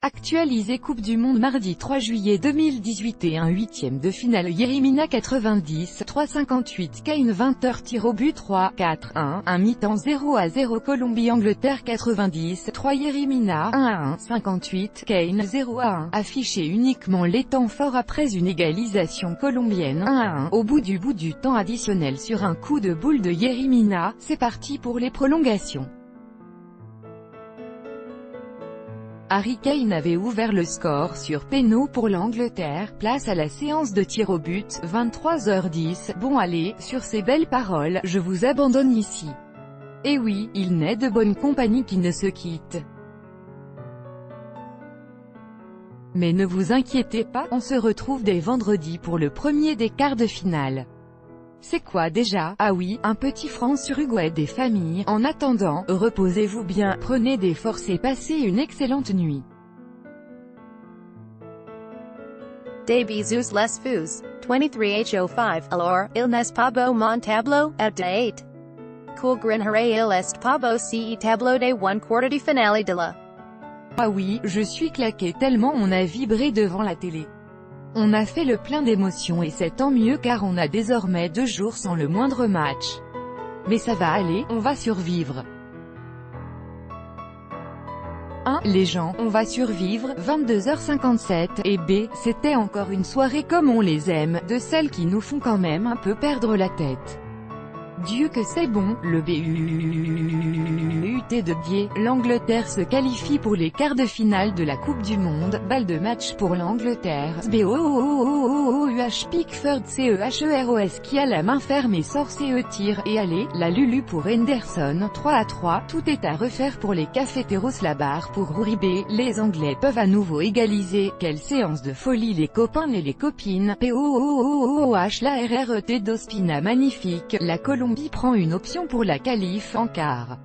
Actualisé Coupe du Monde mardi 3 juillet 2018 et un huitième de finale Yeremina 90, 3,58 Kane 20h tir au but 3, 4, 1, un mi-temps 0-0 Colombie-Angleterre 90, 3 Yeremina 1-1, 58 Kane 0-1, affiché uniquement les temps forts après une égalisation colombienne 1-1, au bout du temps additionnel sur un coup de boule de Yeremina, c'est parti pour les prolongations. Harry Kane avait ouvert le score sur pénaux pour l'Angleterre, place à la séance de tir au but, 23h10, bon allez, sur ces belles paroles, je vous abandonne ici. Et oui, il n'est de bonne compagnie qui ne se quitte. Mais ne vous inquiétez pas, on se retrouve dès vendredi pour le premier des quarts de finale. C'est quoi déjà? Ah oui, un petit France-Uruguay des familles. En attendant, reposez-vous bien, prenez des forces et passez une excellente nuit. De Bezos les Fus, 23h05, alors, il n'est pas beau mon tableau, à date. Cool grinere il est pas beau ce tableau de one quarter de finale de la. Ah oui, je suis claqué tellement on a vibré devant la télé. On a fait le plein d'émotions et c'est tant mieux car on a désormais 2 jours sans le moindre match. Mais ça va aller, on va survivre. 1. Les gens, on va survivre, 22h57, et B. C'était encore une soirée comme on les aime, de celles qui nous font quand même un peu perdre la tête. Dieu que c'est bon, le BUT de Bié, l'Angleterre se qualifie pour les quarts de finale de la Coupe du Monde, balle de match pour l'Angleterre, BOOOOOUH Pickford CEHEROS qui a la main ferme et sort CE tir, et allez, la Lulu pour Henderson, 3-3, tout est à refaire pour les cafeteros la barre pour Uribe, les Anglais peuvent à nouveau égaliser, quelle séance de folie les copains et les copines, POOOOOH la RRET d'Ospina magnifique, la Colombie prend une option pour la qualif en quart.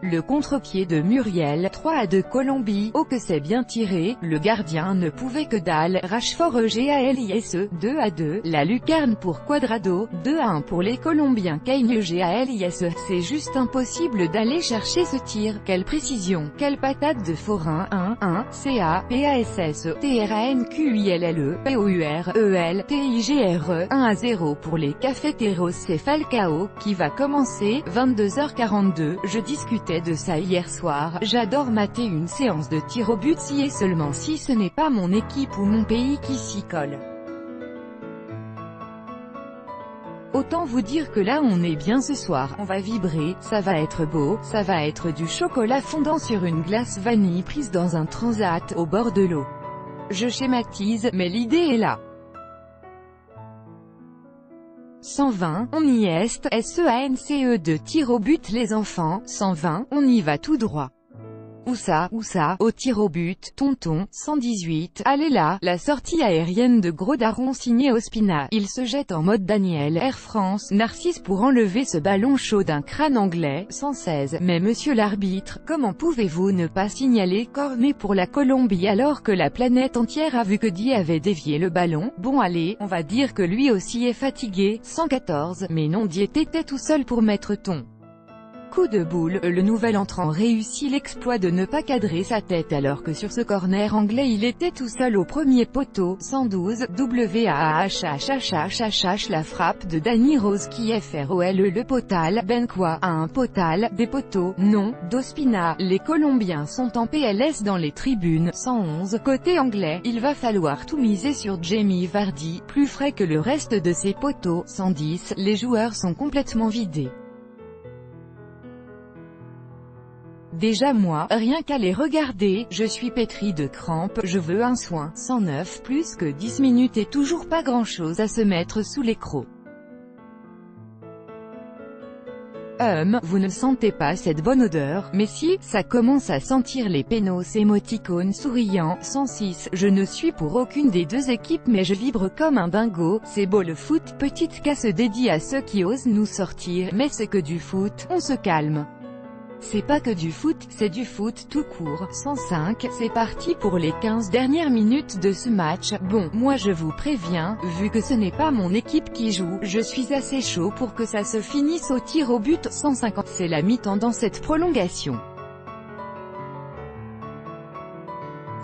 Le contre-pied de Muriel, 3-2 Colombie, oh que c'est bien tiré, le gardien ne pouvait que dalle, Rashford GALISE, 2-2, la lucarne pour Cuadrado, 2-1 pour les Colombiens Kane GALISE, c'est juste impossible d'aller chercher ce tir, quelle précision, quelle patate de forain, 1-1, CA, PASS, TRANQUILLE, POUREL, TIGRE, 1-0 pour les cafeteros c'est Falcao, qui va commencer, 22h42, je discutais de ça hier soir, j'adore mater une séance de tir au but si et seulement si ce n'est pas mon équipe ou mon pays qui s'y colle. Autant vous dire que là on est bien ce soir, on va vibrer, ça va être beau, ça va être du chocolat fondant sur une glace vanille prise dans un transat, au bord de l'eau. Je schématise, mais l'idée est là. 120, on y est, SEANCE de tir au but les enfants, 120, on y va tout droit. Où ça, au tir au but, tonton, 118, allez là, la sortie aérienne de Gros Daron signée Ospina, il se jette en mode Daniel, Air France, Narcisse pour enlever ce ballon chaud d'un crâne anglais, 116, mais monsieur l'arbitre, comment pouvez-vous ne pas signaler corné pour la Colombie alors que la planète entière a vu que Di avait dévié le ballon, bon allez, on va dire que lui aussi est fatigué, 114, mais non Di était tout seul pour mettre ton. Coup de boule, le nouvel entrant réussit l'exploit de ne pas cadrer sa tête alors que sur ce corner anglais il était tout seul au premier poteau, 112, WAHHHHHH la frappe de Danny Rose qui FROL le potal, Ben quoi, à un potal, des poteaux, non, d'Ospina, les Colombiens sont en PLS dans les tribunes, 111, côté anglais, il va falloir tout miser sur Jamie Vardy, plus frais que le reste de ses poteaux, 110, les joueurs sont complètement vidés. Déjà moi, rien qu'à les regarder, je suis pétri de crampes, je veux un soin, 109, plus que 10 minutes et toujours pas grand-chose à se mettre sous les crocs. Vous ne sentez pas cette bonne odeur, mais si, ça commence à sentir les pénos émoticônes souriants, 106, je ne suis pour aucune des deux équipes mais je vibre comme un dingo, c'est beau le foot, petite casse dédiée à ceux qui osent nous sortir, mais c'est que du foot, on se calme. C'est pas que du foot, c'est du foot tout court. 105, c'est parti pour les 15 dernières minutes de ce match. Bon, moi je vous préviens, vu que ce n'est pas mon équipe qui joue, je suis assez chaud pour que ça se finisse au tir au but. 150, c'est la mi-temps dans cette prolongation.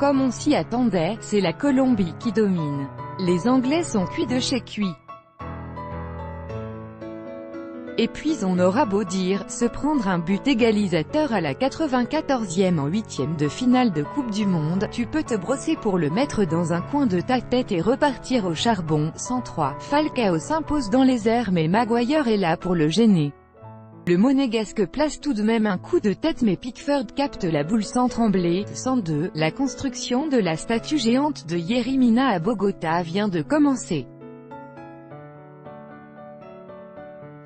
Comme on s'y attendait, c'est la Colombie qui domine. Les Anglais sont cuits de chez cuits. Et puis on aura beau dire, se prendre un but égalisateur à la 94e en 8e de finale de Coupe du Monde, tu peux te brosser pour le mettre dans un coin de ta tête et repartir au charbon. 103. Falcao s'impose dans les airs mais Maguire est là pour le gêner. Le Monégasque place tout de même un coup de tête mais Pickford capte la boule sans trembler. 102. La construction de la statue géante de Yerry Mina à Bogota vient de commencer.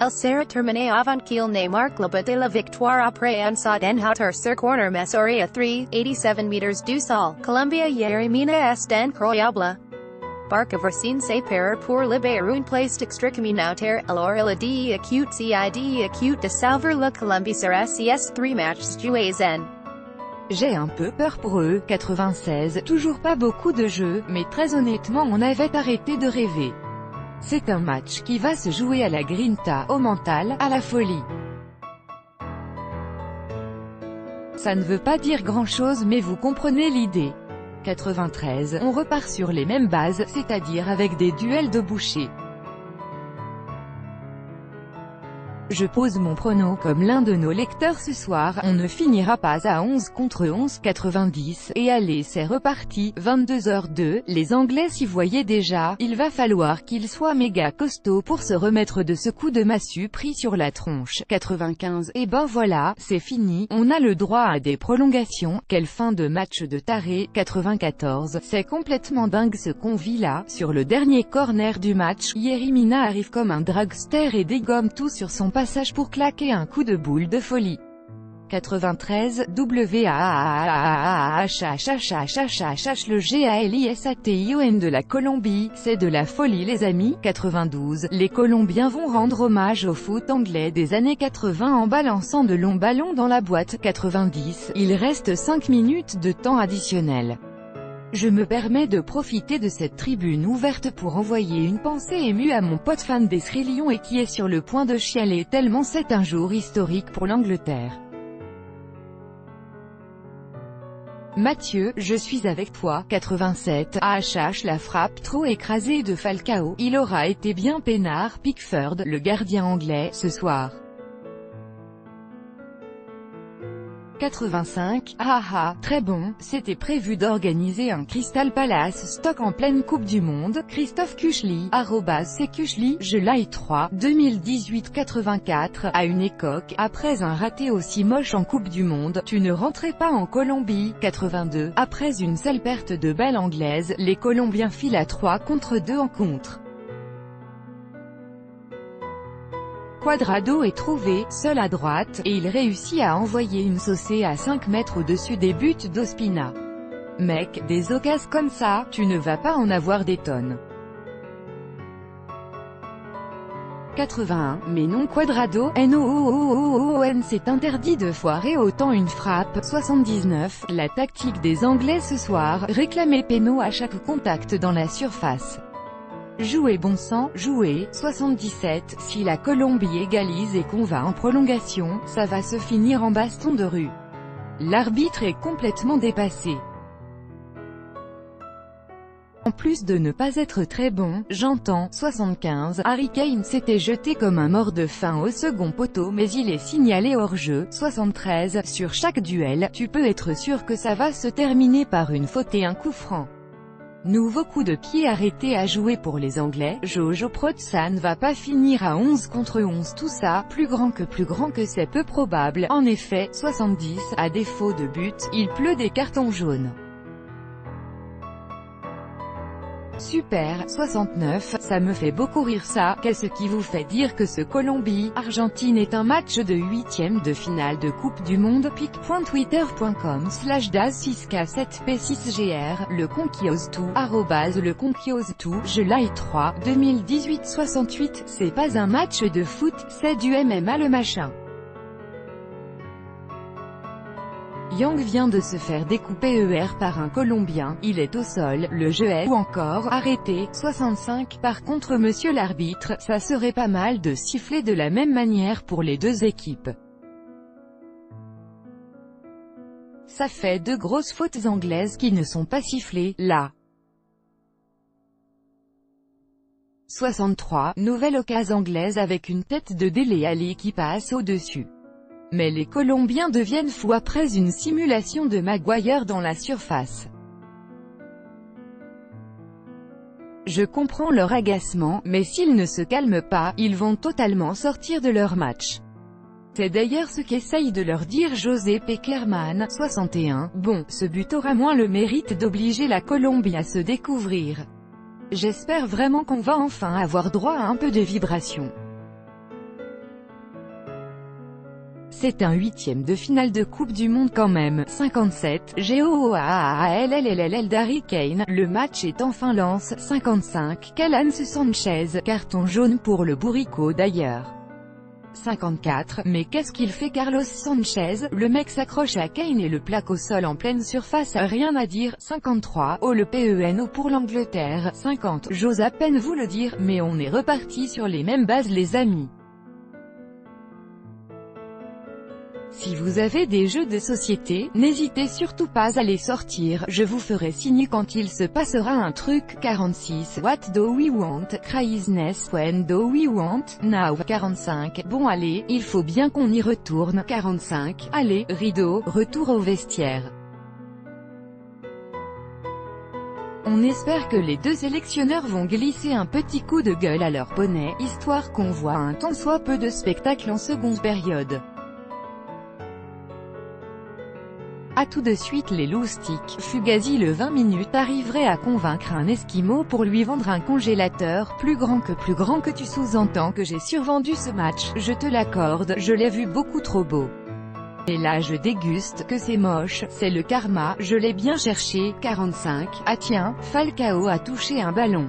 El Serra termine avant qu'il ne marque le but de la victoire après un saut en hauteur sur corner Messoria 3, 87 meters du sol. Colombia Yerry Mina est incroyable. Barca Vercine se perd pour libérer une place extracommunautaire, alors il a dit acute de salver la Colombie sur ACS 3 matchs joués en. J'ai un peu peur pour eux. 96. Toujours pas beaucoup de jeux, mais très honnêtement on avait arrêté de rêver. C'est un match qui va se jouer à la grinta, au mental, à la folie. Ça ne veut pas dire grand-chose mais vous comprenez l'idée. 93. On repart sur les mêmes bases, c'est-à-dire avec des duels de boucher. Je pose mon prono comme l'un de nos lecteurs ce soir, on ne finira pas à 11 contre 11. 90. Et allez c'est reparti, 22h02, les Anglais s'y voyaient déjà, il va falloir qu'ils soient méga costauds pour se remettre de ce coup de massue pris sur la tronche. 95. Et ben voilà, c'est fini, on a le droit à des prolongations, quelle fin de match de taré. 94. C'est complètement dingue ce qu'on vit là, sur le dernier corner du match, Yerry Mina arrive comme un dragster et dégomme tout sur son passage pour claquer un coup de boule de folie. 93. Le GALISATION de la Colombie, c'est de la folie les amis. 92. Les Colombiens vont rendre hommage au foot anglais des années 80 en balançant de longs ballons dans la boîte. 90. Il reste 5 minutes de temps additionnel. Je me permets de profiter de cette tribune ouverte pour envoyer une pensée émue à mon pote fan des Sri Lions et qui est sur le point de chialer tellement c'est un jour historique pour l'Angleterre. Mathieu, je suis avec toi. 87. La frappe trop écrasée de Falcao, il aura été bien peinard Pickford, le gardien anglais, ce soir. 85. Très bon, c'était prévu d'organiser un Crystal Palace Stock en pleine Coupe du Monde. Christophe Kuchli, @ckuchli, je like 3, 2018-84, à une écoque, après un raté aussi moche en Coupe du Monde, tu ne rentrais pas en Colombie. 82. Après une sale perte de balle anglaise, les Colombiens filent à 3 contre 2 en contre. Cuadrado est trouvé, seul à droite, et il réussit à envoyer une saucée à 5 mètres au-dessus des buts d'Ospina. Mec, des occasions comme ça, tu ne vas pas en avoir des tonnes. 81. Mais non Cuadrado, NOOOOON c'est interdit de foirer autant une frappe. 79. La tactique des Anglais ce soir, réclamer péno à chaque contact dans la surface. Jouez bon sang, jouez. 77. Si la Colombie égalise et qu'on va en prolongation, ça va se finir en baston de rue. L'arbitre est complètement dépassé. En plus de ne pas être très bon, j'entends. 75. Harry Kane s'était jeté comme un mort de faim au second poteau mais il est signalé hors-jeu. 73. Sur chaque duel, tu peux être sûr que ça va se terminer par une faute et un coup franc. Nouveau coup de pied arrêté à jouer pour les Anglais. Jojo Prot, ça ne va pas finir à 11 contre 11 tout ça, plus grand que c'est peu probable. En effet, 70, à défaut de but, il pleut des cartons jaunes. Super. 69, ça me fait beaucoup rire ça. Qu'est-ce qui vous fait dire que ce Colombie-Argentine est un match de 8e de finale de Coupe du Monde? pic.twitter.com/daz6k7p6gr, le conquiose tout, @le conquiose tout, je like 3, 2018-68, c'est pas un match de foot, c'est du MMA le machin. Yang vient de se faire découper par un Colombien, il est au sol, le jeu est ou encore arrêté. 65. Par contre monsieur l'arbitre, ça serait pas mal de siffler de la même manière pour les deux équipes. Ça fait deux grosses fautes anglaises qui ne sont pas sifflées, là. 63, nouvelle occasion anglaise avec une tête de Dele Alli qui passe au-dessus. Mais les Colombiens deviennent fous après une simulation de Maguire dans la surface. Je comprends leur agacement, mais s'ils ne se calment pas, ils vont totalement sortir de leur match. C'est d'ailleurs ce qu'essaye de leur dire José Pekerman, 61. Bon, ce but aura moins le mérite d'obliger la Colombie à se découvrir. J'espère vraiment qu'on va enfin avoir droit à un peu de vibration. C'est un huitième de finale de Coupe du Monde quand même. 57, GOAALLLL d'Harry Kane, le match est enfin lance. 55, Calans Sanchez, carton jaune pour le bourricot d'ailleurs. 54, mais qu'est-ce qu'il fait Carlos Sanchez, le mec s'accroche à Kane et le plaque au sol en pleine surface, rien à dire. 53, oh le PENO pour l'Angleterre. 50, j'ose à peine vous le dire, mais on est reparti sur les mêmes bases les amis. Si vous avez des jeux de société, n'hésitez surtout pas à les sortir, je vous ferai signe quand il se passera un truc. 46, what do we want, craziness, when do we want, now. 45, bon allez, il faut bien qu'on y retourne. 45, allez, rideau, retour au vestiaire. On espère que les deux sélectionneurs vont glisser un petit coup de gueule à leur poney, histoire qu'on voit un tant soit peu de spectacle en seconde période. A tout de suite les loustiques. Fugazi le 20 minutes arriverait à convaincre un Esquimau pour lui vendre un congélateur, plus grand que tu sous-entends que j'ai survendu ce match, je te l'accorde, je l'ai vu beaucoup trop beau. Et là je déguste, que c'est moche, c'est le karma, je l'ai bien cherché. 45, ah tiens, Falcao a touché un ballon.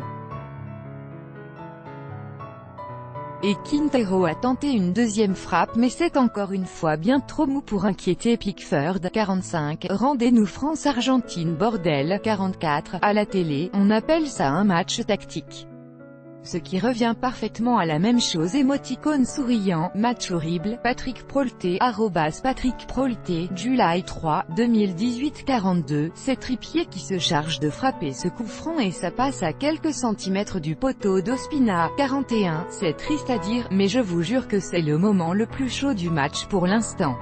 Et Quintero a tenté une deuxième frappe mais c'est encore une fois bien trop mou pour inquiéter Pickford. 45, rendez-nous France-Argentine bordel. 44, à la télé, on appelle ça un match tactique. Ce qui revient parfaitement à la même chose. Émoticône souriant, match horrible. Patrick Prolté, @Patrick Prolté, July 3, 2018. 42, c'est Trippier qui se charge de frapper ce coup franc et ça passe à quelques centimètres du poteau d'Ospina. 41, c'est triste à dire, mais je vous jure que c'est le moment le plus chaud du match pour l'instant.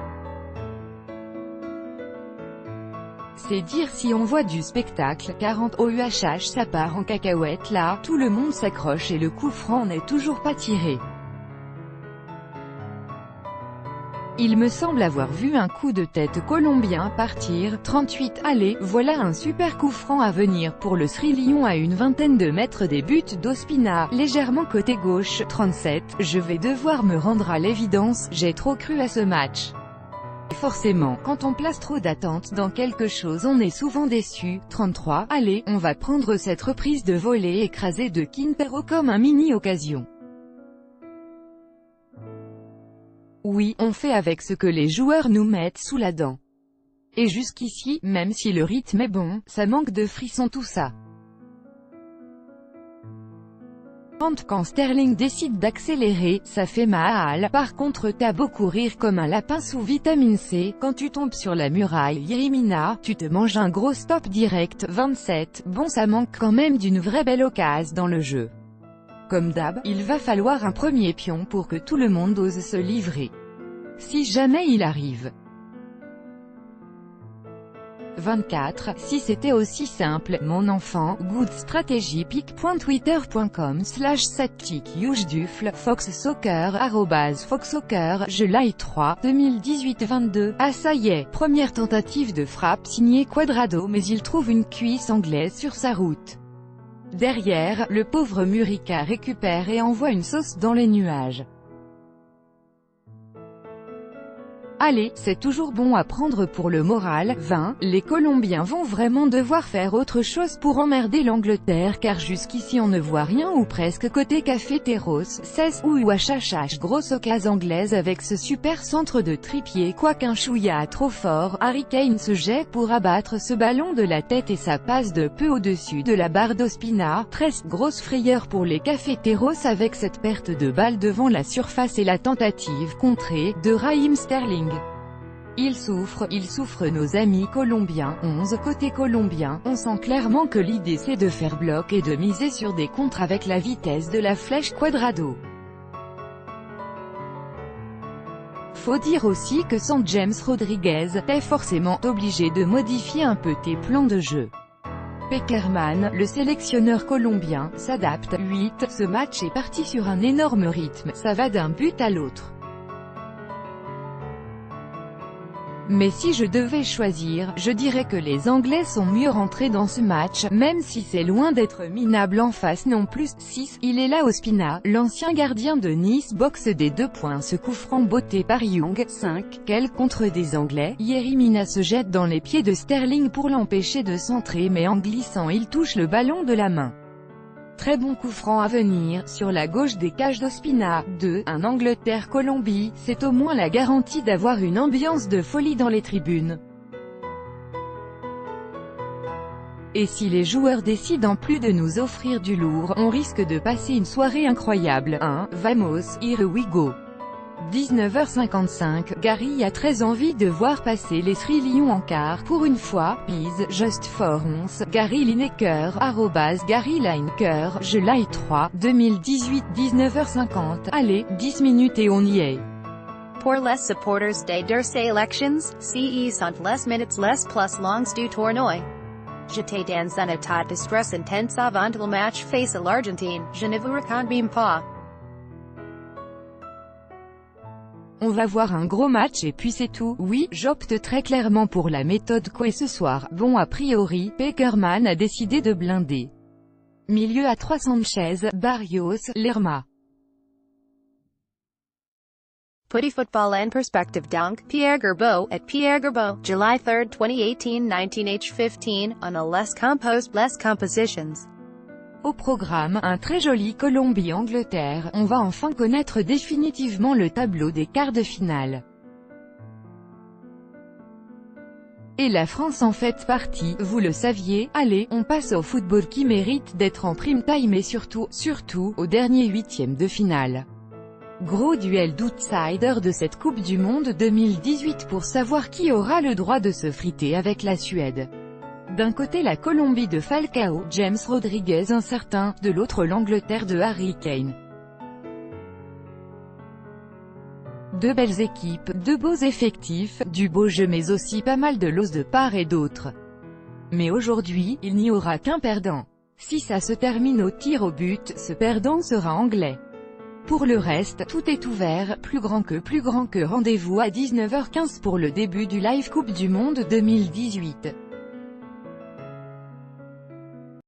C'est dire si on voit du spectacle. 40, OUHH ça part en cacahuète là, tout le monde s'accroche et le coup franc n'est toujours pas tiré. Il me semble avoir vu un coup de tête colombien partir. 38, allez, voilà un super coup franc à venir pour le Sri Lion à une vingtaine de mètres des buts d'Ospina, légèrement côté gauche. 37, je vais devoir me rendre à l'évidence, j'ai trop cru à ce match. Forcément, quand on place trop d'attentes dans quelque chose on est souvent déçu. 33, allez, on va prendre cette reprise de volée écrasée de Quintero comme un mini-occasion. Oui, on fait avec ce que les joueurs nous mettent sous la dent. Et jusqu'ici, même si le rythme est bon, ça manque de frisson tout ça. Quand Sterling décide d'accélérer, ça fait mal. Par contre t'as beau courir comme un lapin sous vitamine C, quand tu tombes sur la muraille Yerimina, tu te manges un gros stop direct. 27, bon ça manque quand même d'une vraie belle occasion dans le jeu. Comme d'hab, il va falloir un premier pion pour que tout le monde ose se livrer. Si jamais il arrive. 24, si c'était aussi simple, mon enfant, good stratégie pic.twitter.com/7tic-youjdufle, foxsoccer, @foxsoccer, je like 3, 2018-22, ah ça y est, première tentative de frappe signée Quadrado mais il trouve une cuisse anglaise sur sa route. Derrière, le pauvre Murica récupère et envoie une sauce dans les nuages. Allez, c'est toujours bon à prendre pour le moral. 20, les Colombiens vont vraiment devoir faire autre chose pour emmerder l'Angleterre car jusqu'ici on ne voit rien ou presque côté Cafeteros. 16, ouahachach, grosse occasion anglaise avec ce super centre de Trippier quoiqu'un chouïa trop fort, Harry Kane se jette pour abattre ce ballon de la tête et ça passe de peu au-dessus de la barre d'Ospina. 13, grosse frayeur pour les Cafeteros avec cette perte de balle devant la surface et la tentative contrée de Raheem Sterling. Ils souffrent nos amis colombiens. 11 côté colombien, on sent clairement que l'idée c'est de faire bloc et de miser sur des contres avec la vitesse de la flèche Cuadrado. Faut dire aussi que sans James Rodriguez, t'es forcément obligé de modifier un peu tes plans de jeu. Pekerman, le sélectionneur colombien, s'adapte. 8. Ce match est parti sur un énorme rythme, ça va d'un but à l'autre. Mais si je devais choisir, je dirais que les Anglais sont mieux rentrés dans ce match, même si c'est loin d'être minable en face non plus. 6. Il est là Ospina, l'ancien gardien de Nice boxe des 2 points ce coup franc botté par Young. 5. Quel contre des Anglais, Yerry Mina se jette dans les pieds de Sterling pour l'empêcher de centrer mais en glissant il touche le ballon de la main. Très bon coup franc à venir, sur la gauche des cages d'Ospina. 2. Un Angleterre-Colombie, c'est au moins la garantie d'avoir une ambiance de folie dans les tribunes. Et si les joueurs décident en plus de nous offrir du lourd, on risque de passer une soirée incroyable. 1. Vamos, here we go. 19h55, Gary a très envie de voir passer les Three Lions en quart. Pour une fois, Pease, Just for Once, Gary Lineker, @Gary Lineker, je like 3, 2018, 19h50, allez, 10 minutes et on y est. Pour les supporters des deux elections, ce sont les minutes les plus longues du tournoi. J'étais dans un état de stress intense avant le match face à l'Argentine, je ne vous raconte même pas. On va voir un gros match et puis c'est tout. Oui, j'opte très clairement pour la méthode Coué ce soir. Bon a priori, Pekerman a décidé de blinder. Milieu à 3 Sanchez, Barrios, Lerma. Putty football en perspective donc, Pierre Gerbeau, at Pierre Gerbeau, July 3, 2018, 19h15, on a les composed, les compositions. Au programme, un très joli Colombie-Angleterre, on va enfin connaître définitivement le tableau des quarts de finale. Et la France en fait partie, vous le saviez. Allez, on passe au football qui mérite d'être en prime time et surtout, au dernier 8e de finale. Gros duel d'outsiders de cette Coupe du Monde 2018 pour savoir qui aura le droit de se friter avec la Suède. D'un côté la Colombie de Falcao, James Rodriguez incertain, de l'autre l'Angleterre de Harry Kane. Deux belles équipes, de beaux effectifs, du beau jeu mais aussi pas mal de loss de part et d'autre. Mais aujourd'hui, il n'y aura qu'un perdant. Si ça se termine au tir au but, ce perdant sera anglais. Pour le reste, tout est ouvert, plus grand que rendez-vous à 19h15 pour le début du Live Coupe du Monde 2018.